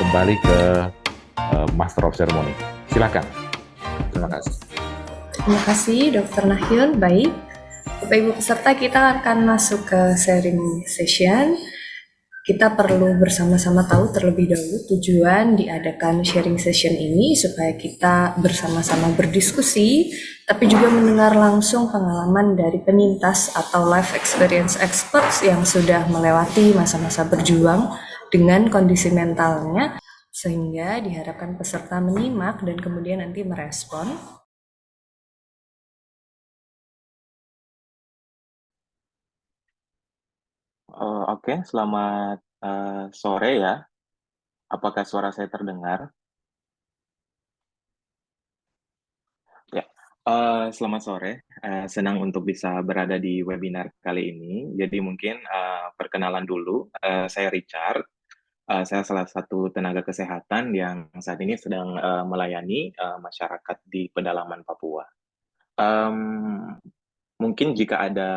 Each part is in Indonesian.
kembali ke Master of Ceremony. Silakan. Terima kasih. Terima kasih Dr. Nahyun. Baik, Bapak Ibu peserta, kita akan masuk ke sharing session. Kita perlu bersama-sama tahu terlebih dahulu tujuan diadakan sharing session ini supaya kita bersama-sama berdiskusi, tapi juga mendengar langsung pengalaman dari penyintas atau life experience experts yang sudah melewati masa-masa berjuang dengan kondisi mentalnya, sehingga diharapkan peserta menyimak dan kemudian nanti merespon. Oke, selamat sore ya. Apakah suara saya terdengar? Ya, selamat sore. Senang untuk bisa berada di webinar kali ini. Jadi mungkin perkenalan dulu, saya Richard. Saya salah satu tenaga kesehatan yang saat ini sedang melayani masyarakat di pedalaman Papua. Em, Mungkin jika ada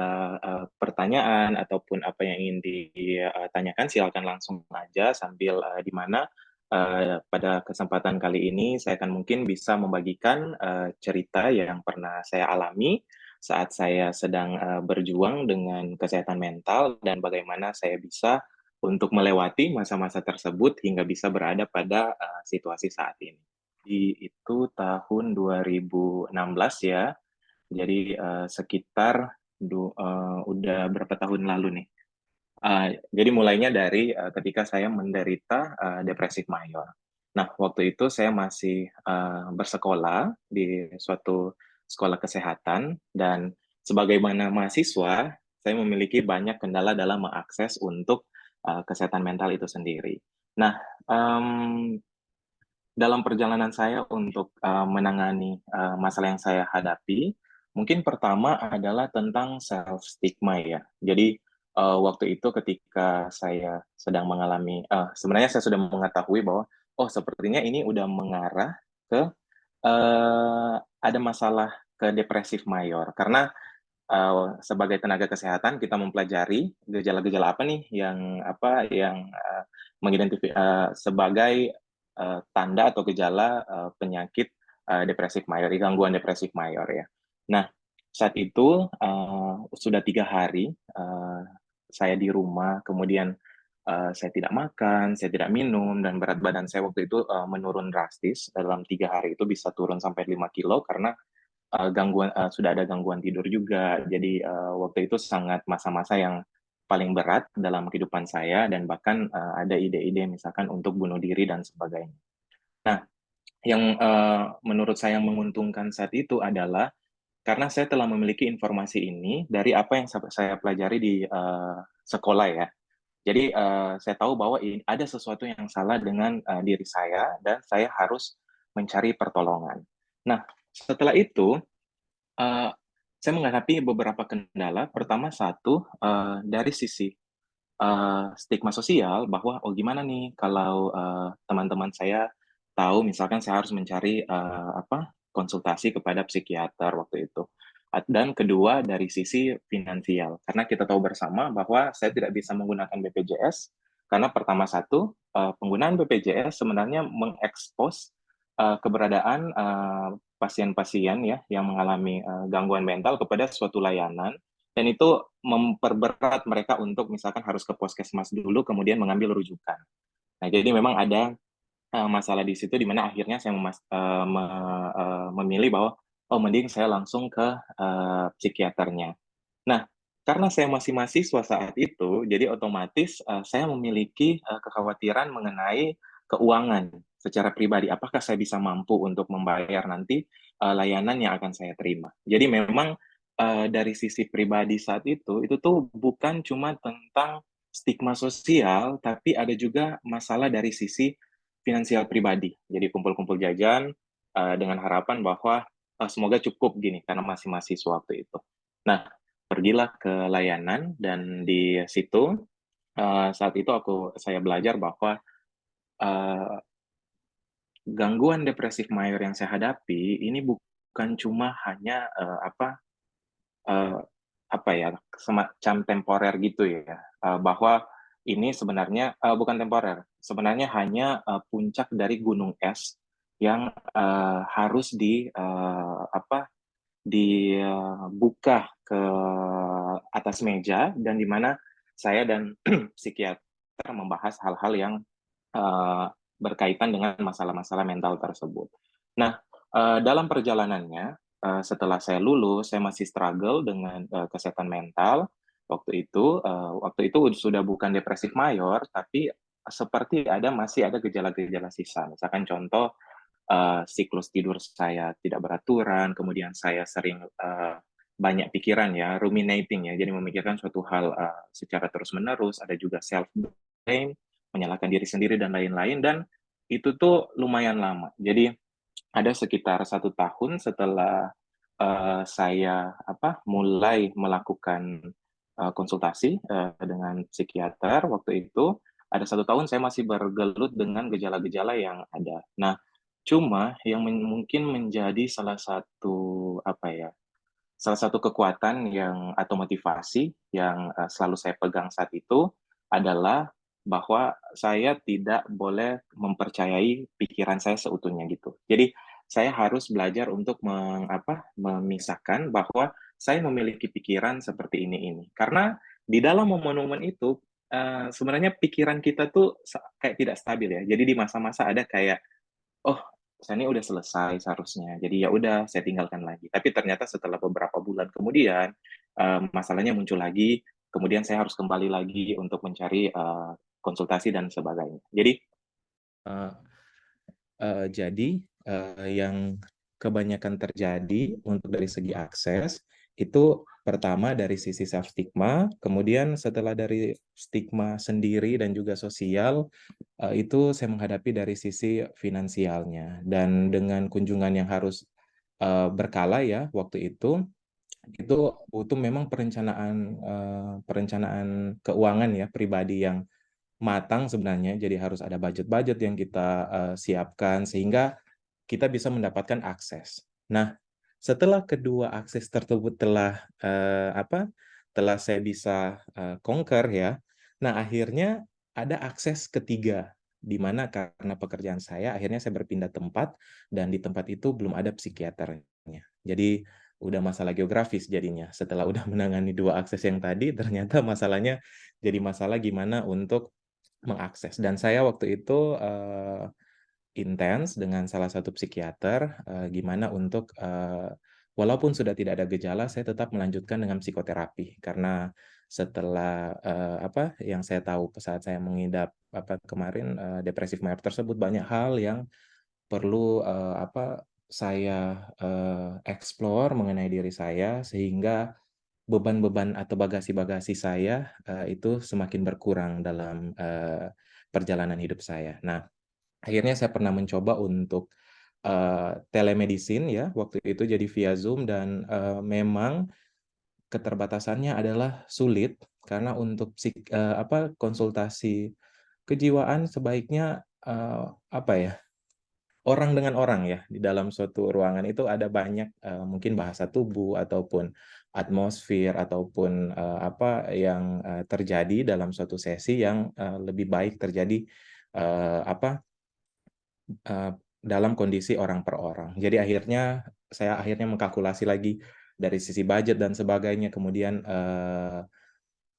pertanyaan ataupun apa yang ingin ditanyakan, silakan langsung aja sambil di mana pada kesempatan kali ini saya akan mungkin bisa membagikan cerita yang pernah saya alami saat saya sedang berjuang dengan kesehatan mental dan bagaimana saya bisa untuk melewati masa-masa tersebut hingga bisa berada pada situasi saat ini. Itu tahun 2016 ya. Jadi sekitar udah berapa tahun lalu nih. Jadi mulainya dari ketika saya menderita depresif mayor. Nah, waktu itu saya masih bersekolah di suatu sekolah kesehatan dan sebagaimana mahasiswa, saya memiliki banyak kendala dalam mengakses untuk kesehatan mental itu sendiri. Nah, mmm, dalam perjalanan saya untuk menangani masalah yang saya hadapi, mungkin pertama adalah tentang self stigma ya. Jadi waktu itu ketika saya sedang mengalami, sebenarnya saya sudah mengetahui bahwa oh sepertinya ini udah mengarah ke ada masalah ke depresif mayor. Karena sebagai tenaga kesehatan kita mempelajari gejala-gejala apa nih yang sebagai tanda atau gejala penyakit depresif mayor, gangguan depresif mayor ya. Nah, saat itu sudah 3 hari saya di rumah, kemudian saya tidak makan, saya tidak minum, dan berat badan saya waktu itu menurun drastis. Dalam 3 hari itu bisa turun sampai 5 kilo karena sudah ada gangguan tidur juga. Jadi waktu itu sangat masa-masa yang paling berat dalam kehidupan saya dan bahkan ada ide-ide misalkan untuk bunuh diri dan sebagainya. Nah, yang menurut saya menguntungkan saat itu adalah karena saya telah memiliki informasi ini dari apa yang saya pelajari di sekolah ya. Jadi saya tahu bahwa ada sesuatu yang salah dengan diri saya dan saya harus mencari pertolongan. Nah, setelah itu saya menghadapi beberapa kendala. Pertama satu, dari sisi stigma sosial bahwa, oh gimana nih kalau teman-teman saya tahu misalkan saya harus mencari konsultasi kepada psikiater waktu itu. Dan kedua dari sisi finansial, karena kita tahu bersama bahwa saya tidak bisa menggunakan BPJS karena pertama satu, penggunaan BPJS sebenarnya mengekspos keberadaan pasien-pasien ya yang mengalami gangguan mental kepada suatu layanan dan itu memperberat mereka untuk misalkan harus ke puskesmas dulu kemudian mengambil rujukan. Nah, jadi memang ada masalah di situ di mana akhirnya saya memilih bahwa oh mending saya langsung ke psikiaternya. Nah, karena saya masih mahasiswa saat itu, jadi otomatis saya memiliki kekhawatiran mengenai keuangan secara pribadi. Apakah saya bisa mampu untuk membayar nanti layanan yang akan saya terima? Jadi memang dari sisi pribadi saat itu tuh bukan cuma tentang stigma sosial, tapi ada juga masalah dari sisi finansial pribadi. Jadi kumpul-kumpul jajan dengan harapan bahwa semoga cukup gini karena masih mahasiswa waktu itu. Nah, pergilah ke layanan dan di situ saat itu saya belajar bahwa uh, gangguan depresif mayor yang saya hadapi ini bukan cuma hanya uh, apa ya semacam temporer gitu ya, bahwa ini sebenarnya bukan temporer, sebenarnya hanya puncak dari gunung es yang harus dibuka ke atas meja, dan di mana saya dan psikiater membahas hal-hal yang eee, berkaitan dengan masalah-masalah mental tersebut. Nah, dalam perjalanannya, setelah saya lulus, saya masih struggle dengan kesehatan mental. Waktu itu sudah bukan depresif mayor, tapi seperti masih ada gejala-gejala sisa. Misalkan contoh, siklus tidur saya tidak beraturan, kemudian saya sering banyak pikiran ya, ruminating ya, jadi memikirkan suatu hal secara terus-menerus, ada juga self blame, menyalahkan diri sendiri dan lain-lain, dan itu tuh lumayan lama. Jadi ada sekitar 1 tahun setelah saya mulai melakukan konsultasi dengan psikiater waktu itu, ada 1 tahun saya masih bergelut dengan gejala-gejala yang ada. Nah, cuma yang mungkin menjadi salah satu kekuatan yang atau motivasi yang selalu saya pegang saat itu adalah bahwa saya tidak boleh mempercayai pikiran saya seutuhnya gitu. Jadi saya harus belajar untuk memisahkan bahwa saya memiliki pikiran seperti ini. Karena di dalam momen-momen itu sebenarnya pikiran kita tuh kayak tidak stabil ya. Jadi di masa-masa ada kayak, "Oh, saya ini udah selesai seharusnya, jadi ya udah saya tinggalkan lagi." Tapi ternyata setelah beberapa bulan kemudian, masalahnya muncul lagi, kemudian saya harus kembali lagi untuk mencari konsultasi dan sebagainya. Jadi Eee jadi, yang kebanyakan terjadi untuk dari segi akses, itu pertama dari sisi self stigma, kemudian setelah dari stigma sendiri dan juga sosial, itu saya menghadapi dari sisi finansialnya. Dan dengan kunjungan yang harus, berkala ya waktu itu butuh memang perencanaan keuangan ya pribadi yang matang sebenarnya. Jadi harus ada budget-budget yang kita siapkan sehingga kita bisa mendapatkan akses. Nah, setelah kedua akses tersebut telah saya bisa conquer ya. Nah, akhirnya ada akses ketiga, di mana karena pekerjaan saya akhirnya saya berpindah tempat dan di tempat itu belum ada psikiaternya. Jadi udah masalah geografis jadinya. Setelah udah menangani 2 akses yang tadi, ternyata masalahnya jadi masalah gimana untuk mengakses. Dan saya waktu itu intens dengan salah satu psikiater, gimana untuk, walaupun sudah tidak ada gejala, saya tetap melanjutkan dengan psikoterapi. Karena setelah, yang saya tahu saat saya mengidap, kemarin, depresif mayor tersebut, banyak hal yang perlu, saya, explore mengenai diri saya, sehingga beban-beban atau bagasi-bagasi saya, itu semakin berkurang dalam, perjalanan hidup saya. Nah, akhirnya saya pernah mencoba untuk, telemedicine ya, waktu itu jadi via Zoom dan, memang keterbatasannya adalah sulit karena untuk konsultasi kejiwaan sebaiknya, orang dengan orang ya, di dalam suatu ruangan itu ada banyak, mungkin bahasa tubuh ataupun atmosfer ataupun, yang, terjadi dalam suatu sesi yang, lebih baik terjadi, eee, apa dalam kondisi orang per orang. Jadi saya akhirnya mengkalkulasi lagi dari sisi budget dan sebagainya, kemudian,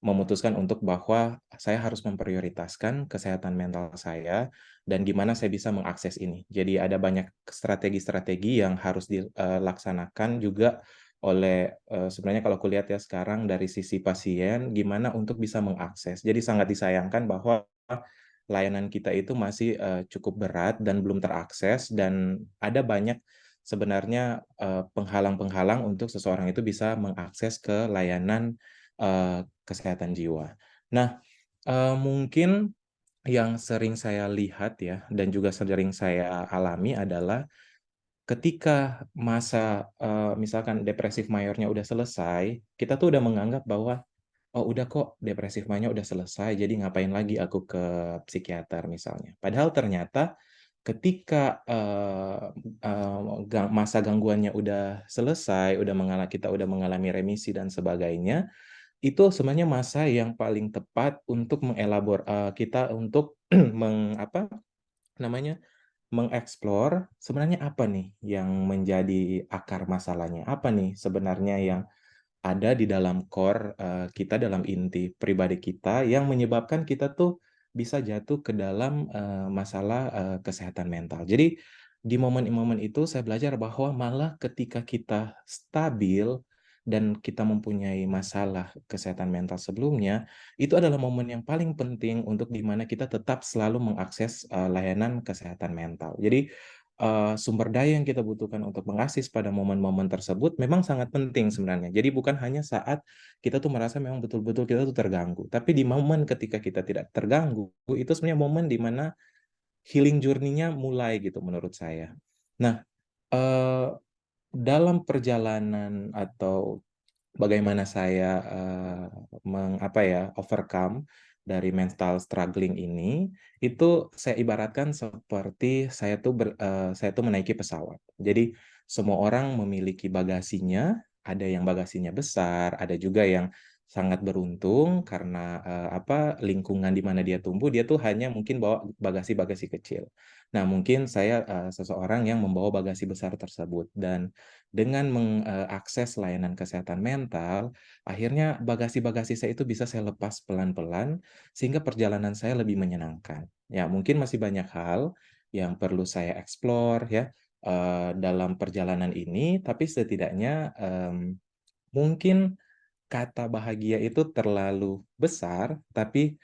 memutuskan untuk bahwa saya harus memprioritaskan kesehatan mental saya dan gimana saya bisa mengakses ini. Jadi ada banyak strategi-strategi yang harus dilaksanakan juga oleh, sebenarnya kalau kulihat ya sekarang dari sisi pasien, gimana untuk bisa mengakses. Jadi sangat disayangkan bahwa layanan kita itu masih, cukup berat dan belum terakses dan ada banyak sebenarnya, penghalang-penghalang untuk seseorang itu bisa mengakses ke layanan, kesehatan jiwa. Nah, mungkin yang sering saya lihat ya dan juga sering saya alami adalah ketika masa, misalkan depresif mayornya udah selesai, kita tuh udah menganggap bahwa oh udah kok depresif mania udah selesai, jadi ngapain lagi aku ke psikiater misalnya. Padahal ternyata ketika, masa gangguannya udah selesai, kita udah mengalami remisi dan sebagainya, itu sebenarnya masa yang paling tepat untuk kita untuk apa namanya, mengeksplor sebenarnya apa nih yang menjadi akar masalahnya, apa nih sebenarnya yang ada di dalam core, kita, dalam inti pribadi kita yang menyebabkan kita tuh bisa jatuh ke dalam, masalah, kesehatan mental. Jadi, di momen-momen itu saya belajar bahwa malah ketika kita stabil dan kita mempunyai masalah kesehatan mental sebelumnya, itu adalah momen yang paling penting untuk di mana kita tetap selalu mengakses, layanan kesehatan mental. Jadi, sumber daya yang kita butuhkan untuk mengakses pada momen-momen tersebut memang sangat penting sebenarnya. Jadi bukan hanya saat kita tuh merasa memang betul-betul kita tuh terganggu, tapi di momen ketika kita tidak terganggu, itu sebenarnya momen di mana healing journey-nya mulai gitu menurut saya. Nah, eee, dalam perjalanan atau bagaimana saya, overcome dari mental struggling ini, itu saya ibaratkan seperti saya tuh menaiki pesawat. Jadi semua orang memiliki bagasinya, ada yang bagasinya besar, ada juga yang sangat beruntung karena, lingkungan di mana dia tumbuh, dia tuh hanya mungkin bawa bagasi-bagasi kecil. Nah, mungkin saya, seseorang yang membawa bagasi besar tersebut dan dengan mengakses layanan kesehatan mental, akhirnya bagasi-bagasi saya itu bisa saya lepas pelan-pelan, sehingga perjalanan saya lebih menyenangkan. Ya, mungkin masih banyak hal yang perlu saya explore ya, dalam perjalanan ini, tapi setidaknya, mungkin kata bahagia itu terlalu besar, tapi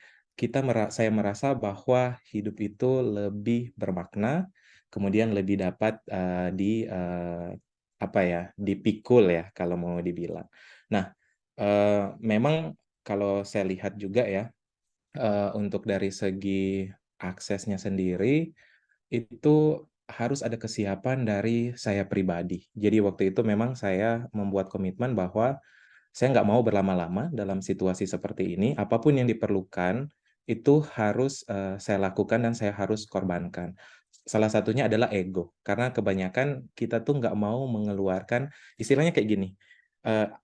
saya merasa bahwa hidup itu lebih bermakna, kemudian lebih dapat, dipikul ya kalau mau dibilang. Nah, memang kalau saya lihat juga ya, untuk dari segi aksesnya sendiri, itu harus ada kesiapan dari saya pribadi. Jadi waktu itu memang saya membuat komitmen bahwa saya nggak mau berlama-lama dalam situasi seperti ini, apapun yang diperlukan itu harus, saya lakukan dan saya harus korbankan. Salah satunya adalah ego, karena kebanyakan kita tuh nggak mau mengeluarkan istilahnya kayak gini,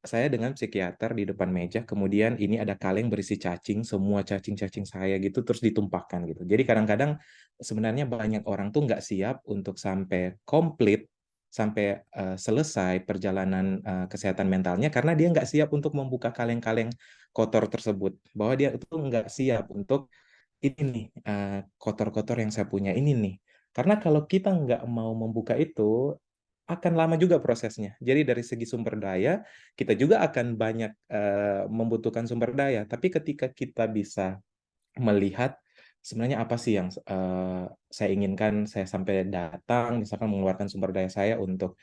saya dengan psikiater di depan meja, kemudian ini ada kaleng berisi cacing, semua cacing-cacing saya gitu, terus ditumpahkan gitu. Jadi kadang-kadang sebenarnya banyak orang tuh nggak siap untuk sampai komplit, sampai, selesai perjalanan, kesehatan mentalnya karena dia nggak siap untuk membuka kaleng-kaleng kotor tersebut. Bahwa dia itu nggak siap untuk, "Ini nih, kotor-kotor yang saya punya ini nih." Karena kalau kita nggak mau membuka itu, akan lama juga prosesnya. Jadi dari segi sumber daya, kita juga akan banyak, membutuhkan sumber daya. Tapi ketika kita bisa melihat sebenarnya apa sih yang, saya inginkan saya sampai datang, misalkan mengeluarkan sumber daya saya untuk,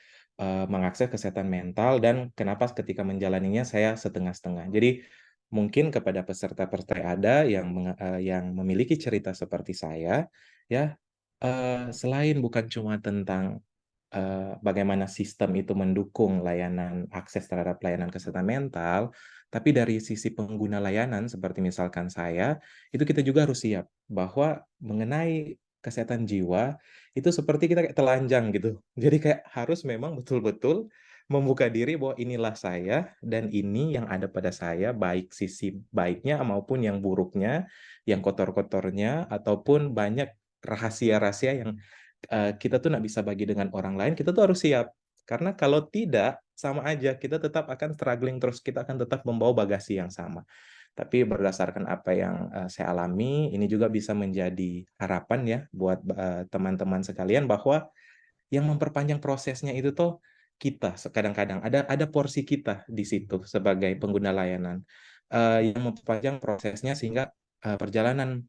mengakses kesehatan mental dan kenapa ketika menjalaninya saya setengah-setengah. Jadi mungkin kepada peserta-peserta yang ada yang memiliki cerita seperti saya, ya, selain bukan cuma tentang bagaimana sistem itu mendukung layanan akses terhadap layanan kesehatan mental, tapi dari sisi pengguna layanan seperti misalkan saya, itu kita juga harus siap bahwa mengenai kesehatan jiwa, itu seperti kita kayak telanjang gitu. Jadi kayak harus memang betul-betul membuka diri bahwa inilah saya dan ini yang ada pada saya, baik sisi baiknya maupun yang buruknya, yang kotor-kotornya, ataupun banyak rahasia-rahasia yang kita tuh nggak bisa bagi dengan orang lain, kita tuh harus siap. Karena kalau tidak, sama aja, kita tetap akan struggling terus, kita akan tetap membawa bagasi yang sama. Tapi berdasarkan apa yang, saya alami, ini juga bisa menjadi harapan ya buat, teman-teman sekalian bahwa yang memperpanjang prosesnya itu tuh kita kadang-kadang, ada porsi kita di situ sebagai pengguna layanan, yang memperpanjang prosesnya sehingga, perjalanan,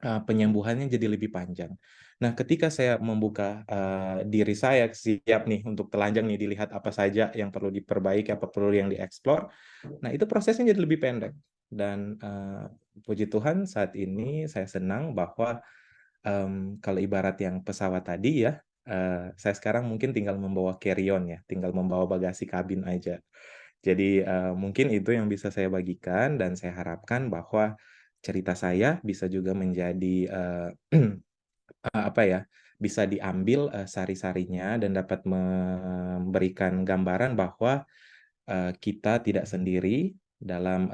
penyembuhannya jadi lebih panjang. Nah, ketika saya membuka, diri saya siap nih untuk telanjang nih, dilihat apa saja yang perlu diperbaiki, apa perlu yang dieksplor, nah itu prosesnya jadi lebih pendek dan, puji Tuhan saat ini saya senang bahwa, kalau ibarat yang pesawat tadi ya, saya sekarang mungkin tinggal membawa carry on ya, tinggal membawa bagasi kabin aja. Jadi, mungkin itu yang bisa saya bagikan dan saya harapkan bahwa cerita saya bisa juga menjadi, bisa diambil, sari-sarinya dan dapat memberikan gambaran bahwa, kita tidak sendiri dalam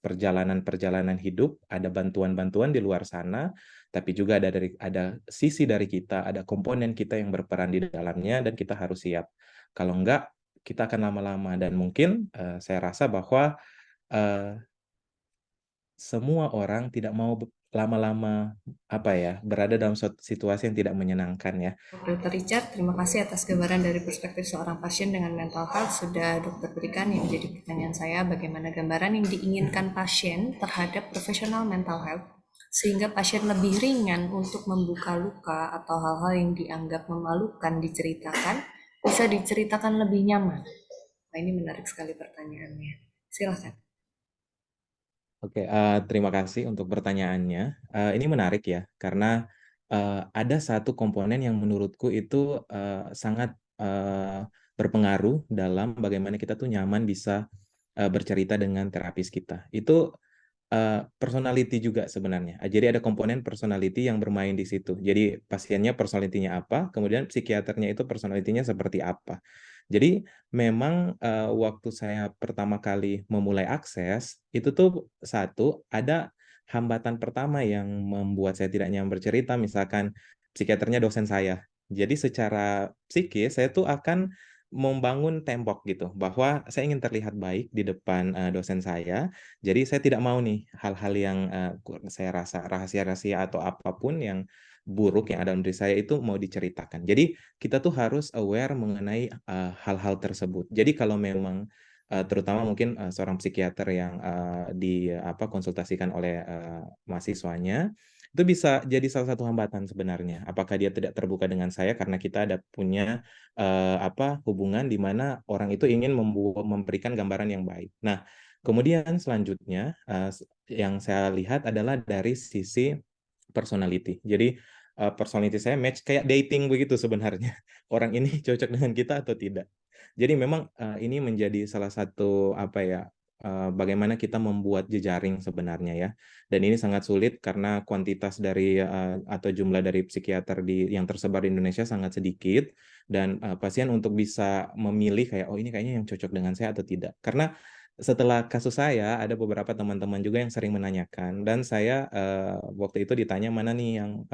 perjalanan-perjalanan hidup, ada bantuan-bantuan di luar sana, tapi juga ada sisi dari kita, ada komponen kita yang berperan di dalamnya dan kita harus siap. Kalau enggak, kita akan lama-lama dan mungkin saya rasa bahwa eh, semua orang tidak mau lama-lama berada dalam suatu situasi yang tidak menyenangkan ya. Dr. Richard, terima kasih atas gambaran dari perspektif seorang pasien dengan mental health sudah dokter berikan. Yang menjadi pertanyaan saya, bagaimana gambaran yang diinginkan pasien terhadap profesional mental health sehingga pasien lebih ringan untuk membuka luka atau hal-hal yang dianggap memalukan diceritakan, bisa diceritakan lebih nyaman. Nah, ini menarik sekali pertanyaannya. Silakan. Oke, terima kasih untuk pertanyaannya. Ini menarik ya, karena ada satu komponen yang menurutku itu sangat berpengaruh dalam bagaimana kita tuh nyaman bisa bercerita dengan terapis kita. Itu personality juga sebenarnya. Jadi ada komponen personality yang bermain di situ. Jadi pasiennya personality-nya apa, kemudian psikiaternya itu personality-nya seperti apa. Jadi memang waktu saya pertama kali memulai akses, itu tuh ada hambatan pertama yang membuat saya tidak nyaman bercerita, misalkan psikiaternya dosen saya. Jadi secara psikis saya tuh akan membangun tembok gitu, bahwa saya ingin terlihat baik di depan dosen saya. Jadi saya tidak mau nih hal-hal yang saya rasa rahasia-rahasia atau apapun yang buruk yang ada dalam diri saya itu mau diceritakan. Jadi kita tuh harus aware mengenai hal-hal tersebut. Jadi kalau memang terutama mungkin seorang psikiater yang konsultasikan oleh mahasiswanya, itu bisa jadi salah satu hambatan sebenarnya. Apakah dia tidak terbuka dengan saya karena kita ada punya hubungan di mana orang itu ingin memberikan gambaran yang baik. Nah, kemudian selanjutnya yang saya lihat adalah dari sisi personality. Jadi personality saya match kayak dating begitu sebenarnya. Orang ini cocok dengan kita atau tidak. Jadi memang ini menjadi salah satu bagaimana kita membuat jejaring sebenarnya ya. Dan ini sangat sulit karena kuantitas dari atau jumlah dari psikiater yang tersebar di Indonesia sangat sedikit dan pasien untuk bisa memilih kayak oh ini kayaknya yang cocok dengan saya atau tidak. Karena setelah kasus saya, ada beberapa teman-teman juga yang sering menanyakan, dan saya waktu itu ditanya mana nih yang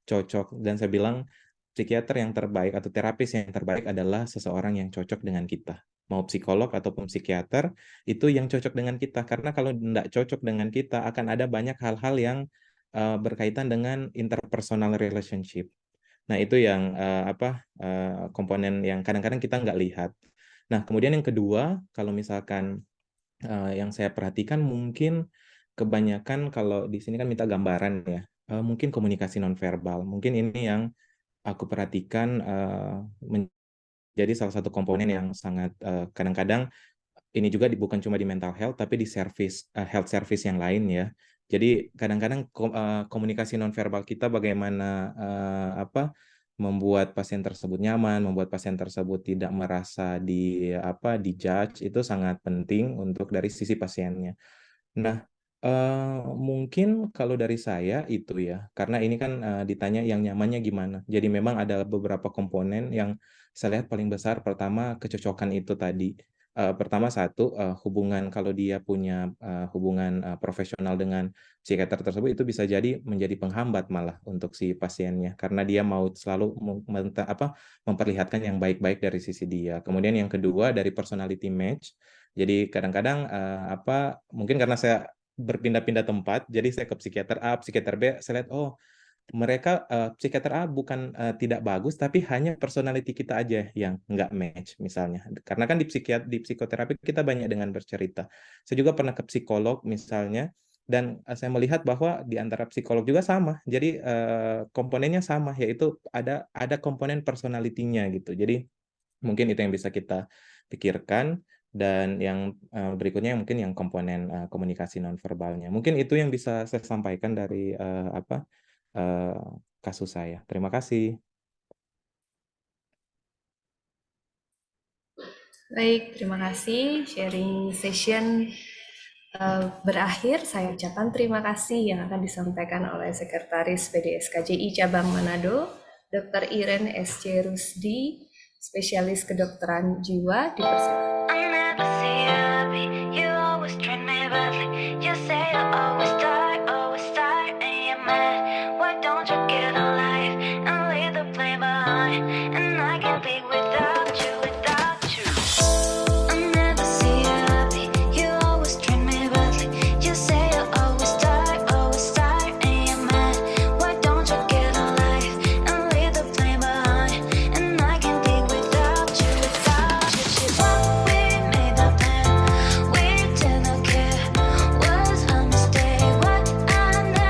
cocok, dan saya bilang psikiater yang terbaik atau terapis yang terbaik adalah seseorang yang cocok dengan kita. Mau psikolog ataupun psikiater, itu yang cocok dengan kita. Karena kalau tidak cocok dengan kita, akan ada banyak hal-hal yang berkaitan dengan interpersonal relationship. Nah, itu yang komponen yang kadang-kadang kita nggak lihat. Nah, kemudian yang kedua, kalau misalkan yang saya perhatikan mungkin kebanyakan kalau di sini kan minta gambaran ya, mungkin komunikasi nonverbal. Mungkin ini yang aku perhatikan menjadi salah satu komponen yang sangat kadang-kadang ini juga bukan cuma di mental health tapi di health service yang lain ya. Jadi kadang-kadang komunikasi nonverbal kita bagaimana membuat pasien tersebut nyaman, membuat pasien tersebut tidak merasa dijudge itu sangat penting untuk dari sisi pasiennya. Nah, mungkin kalau dari saya itu ya, karena ini kan ditanya yang nyamannya gimana. Jadi memang ada beberapa komponen yang saya lihat paling besar. Pertama, kecocokan itu tadi. Pertama satu, hubungan kalau dia punya hubungan profesional dengan psikiater tersebut itu bisa jadi menjadi penghambat malah untuk si pasiennya karena dia mau selalu memperlihatkan yang baik-baik dari sisi dia. Kemudian yang kedua dari personality match. Jadi kadang-kadang mungkin karena saya berpindah-pindah tempat, jadi saya ke psikiater A, psikiater B, saya lihat oh mereka psikiater A bukan tidak bagus, tapi hanya personality kita aja yang nggak match misalnya. Karena kan di psikoterapi kita banyak dengan bercerita. Saya juga pernah ke psikolog misalnya, dan saya melihat bahwa di antara psikolog juga sama. Jadi komponennya sama, yaitu ada komponen personality-nya gitu. Jadi mungkin itu yang bisa kita pikirkan. Dan yang berikutnya mungkin yang komponen komunikasi nonverbalnya. Mungkin itu yang bisa saya sampaikan dari kasus saya. Terima kasih. Baik, terima kasih. Sharing session berakhir. Saya ucapkan terima kasih yang akan disampaikan oleh Sekretaris PDSKJI Cabang Manado, Dr. Iren S.C. Rusdi, spesialis kedokteran jiwa, dipersilakan.